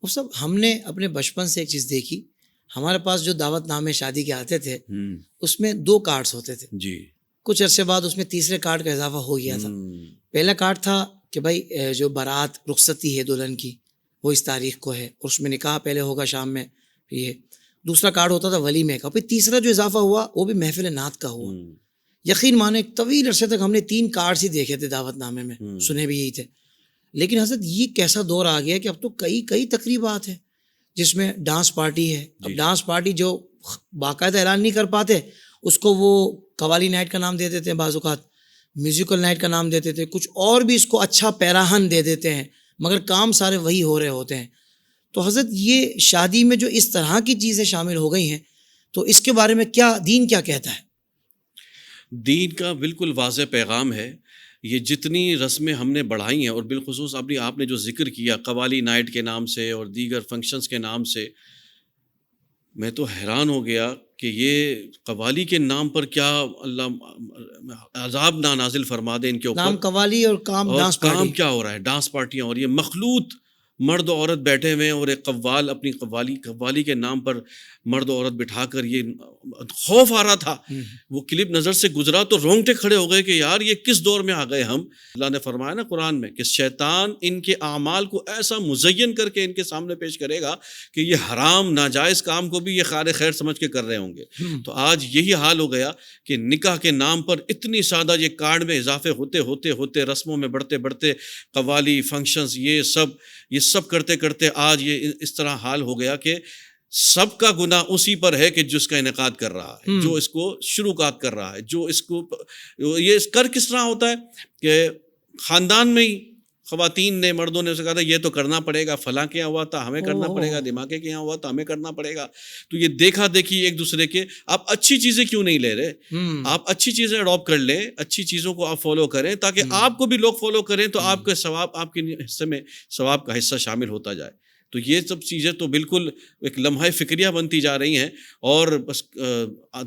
وہ سب ہم نے اپنے بچپن سے ایک چیز دیکھی، ہمارے پاس جو دعوت نامے شادی کے آتے تھے اس میں 2 کارڈز ہوتے تھے جی. کچھ عرصے بعد اس میں تیسرے کارڈ کا اضافہ ہو گیا تھا. پہلا کارڈ تھا کہ بھائی جو بارات رخصتی ہے دلہن کی وہ اس تاریخ کو ہے اور اس میں نکاح پہلے ہوگا شام میں. یہ دوسرا کارڈ ہوتا تھا ولیمے کا. پھر تیسرا جو اضافہ ہوا وہ بھی محفل نعت کا ہوا. یقین مانے ایک طویل عرصے تک ہم نے 3 کارڈز ہی دیکھے تھے دعوت نامے میں، سنے بھی یہی تھے. لیکن حضرت یہ کیسا دور آ گیا کہ اب تو کئی تقریبات ہیں جس میں ڈانس پارٹی ہے. اب ڈانس پارٹی جو باقاعدہ اعلان نہیں کر پاتے اس کو وہ قوالی نائٹ کا نام دے دیتے ہیں، بعض اوقات میوزیکل نائٹ کا نام دیتے تھے، کچھ اور بھی اس کو اچھا پیراہن دے دیتے ہیں، مگر کام سارے وہی ہو رہے ہوتے ہیں. تو حضرت یہ شادی میں جو اس طرح کی چیزیں شامل ہو گئی ہیں تو اس کے بارے میں دین کیا کہتا ہے؟ دین کا بالکل واضح پیغام ہے. یہ جتنی رسمیں ہم نے بڑھائی ہیں اور بالخصوص آپ نے جو ذکر کیا قوالی نائٹ کے نام سے اور دیگر فنکشنز کے نام سے، میں تو حیران ہو گیا کہ یہ قوالی کے نام پر کیا اللہ عذاب نہ نازل فرما دے ان کے اوپر. نام قوالی اور کام ڈانس پارٹی. کام کیا ہو رہا ہے؟ ڈانس پارٹیاں. اور یہ مخلوط مرد و عورت بیٹھے ہوئے ہیں اور ایک قوال اپنی قوالی کے نام پر مرد و عورت بٹھا کر، یہ خوف آ رہا تھا. وہ کلپ نظر سے گزرا تو رونگٹے کھڑے ہو گئے کہ یار یہ کس دور میں آ گئے ہم. اللہ نے فرمایا نا قرآن میں کہ شیطان ان کے اعمال کو ایسا مزین کر کے ان کے سامنے پیش کرے گا کہ یہ حرام ناجائز کام کو بھی یہ خیر خیر سمجھ کے کر رہے ہوں گے. تو آج یہی حال ہو گیا کہ نکاح کے نام پر اتنی سادہ یہ کارڈ میں اضافے ہوتے رسموں میں بڑھتے قوالی فنکشنز یہ سب کرتے آج یہ اس طرح حال ہو گیا کہ سب کا گناہ اسی پر ہے کہ جس کا انعقاد کر رہا ہے، جو اس کو شروعات کر رہا ہے، جو اس کو یہ کر کس طرح ہوتا ہے کہ خاندان میں ہی خواتین نے مردوں نے کہا تھا یہ تو کرنا پڑے گا، فلاں کے یہاں ہوا تھا ہمیں کرنا پڑے گا، دماغے کے یہاں ہوا تھا ہمیں کرنا پڑے گا. تو یہ دیکھا دیکھی ایک دوسرے کے. آپ اچھی چیزیں کیوں نہیں لے رہے؟ آپ اچھی چیزیں اڈاپٹ کر لیں، اچھی چیزوں کو آپ فالو کریں تاکہ آپ کو بھی لوگ فالو کریں تو آپ کے ثواب، آپ کے حصے میں ثواب کا حصہ شامل ہوتا جائے. تو یہ سب چیزیں تو بالکل ایک لمحہ فکریہ بنتی جا رہی ہیں اور بس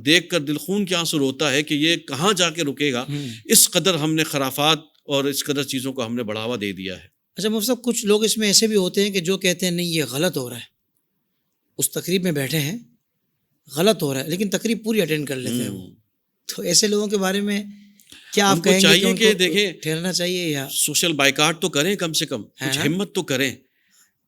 دیکھ کر دل خون کے آنسو ہوتا ہے کہ یہ کہاں جا کے رکے گا. اس قدر ہم نے خرافات اور اس قدر چیزوں کو ہم نے بڑھاوا دے دیا ہے. اچھا مفتی صاحب، کچھ لوگ اس میں ایسے بھی ہوتے ہیں کہ جو کہتے ہیں نہیں یہ غلط ہو رہا ہے، اس تقریب میں بیٹھے ہیں غلط ہو رہا ہے لیکن تقریب پوری اٹینڈ کر لیتے ہیں وہ. تو ایسے لوگوں کے بارے میں کیا آپ کہیں گے کہ دیکھیں ٹھہرنا چاہیے یا سوشل بائیکاٹ تو کریں، کم سے کم کچھ ہمت تو کریں.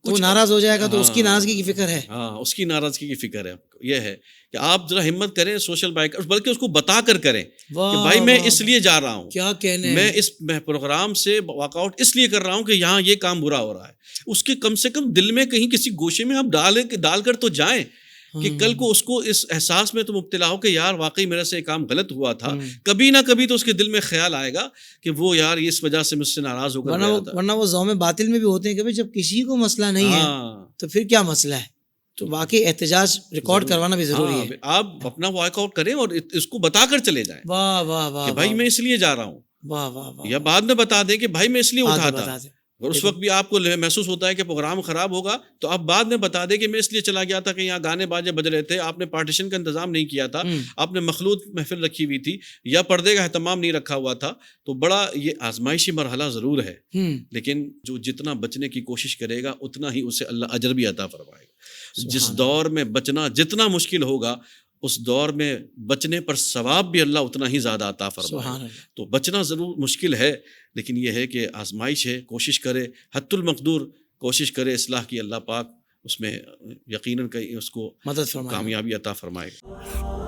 وہ ناراض ہو جائے گا تو اس کی ناراضگی کی فکر ہے. اس کی ناراضگی کی فکر ہے. یہ ہے کہ آپ ذرا ہمت کریں سوشل بائک، بلکہ اس کو بتا کر کریں کہ بھائی میں اس لیے جا رہا ہوں، کیا کہنے میں اس پروگرام سے واک آؤٹ اس لیے کر رہا ہوں کہ یہاں یہ کام برا ہو رہا ہے. اس کے کم سے کم دل میں کہیں کسی گوشے میں آپ ڈال کر تو جائیں کہ کل کو اس کو اس احساس میں تو مبتلا ہو کہ یار واقعی میرے سے یہ کام غلط ہوا تھا. کبھی نہ کبھی تو اس کے دل میں خیال آئے گا کہ وہ یار اس وجہ سے مجھ سے ناراض ہو کر گیا تھا. ورنہ وہ زوم باطل میں بھی ہوتے ہیں کہ جب کسی کو مسئلہ نہیں ہے تو پھر کیا مسئلہ ہے. تو واقعی احتجاج ریکارڈ کروانا بھی ضروری ہے. آپ اپنا واک آؤٹ کریں اور اس کو بتا کر چلے جائیں. واہ واہ واہ کہ بھائی میں اس لیے جا رہا ہوں. واہ واہ واہ. یا بعد میں بتا دیں کہ بھائی میں اس لیے اٹھا تھا. اور اس وقت بھی آپ کو محسوس ہوتا ہے کہ پروگرام خراب ہوگا تو آپ بعد میں بتا دیں کہ میں اس لیے چلا گیا تھا کہ یہاں گانے باجے بج رہے تھے، آپ نے پارٹیشن کا انتظام نہیں کیا تھا، آپ نے مخلوط محفل رکھی ہوئی تھی یا پردے کا اہتمام نہیں رکھا ہوا تھا. تو بڑا یہ آزمائشی مرحلہ ضرور ہے، لیکن جو جتنا بچنے کی کوشش کرے گا اتنا ہی اسے اللہ اجر بھی عطا فرمائے گا. جس دور میں بچنا جتنا مشکل ہوگا اس دور میں بچنے پر ثواب بھی اللہ اتنا ہی زیادہ عطا فرمائے. تو بچنا ضرور مشکل ہے لیکن یہ ہے کہ آزمائش ہے، کوشش کرے حت المقدور کوشش کرے اصلاح کی، اللہ پاک اس میں یقیناً اس کو مدد کامیابی عطا فرمائے گا.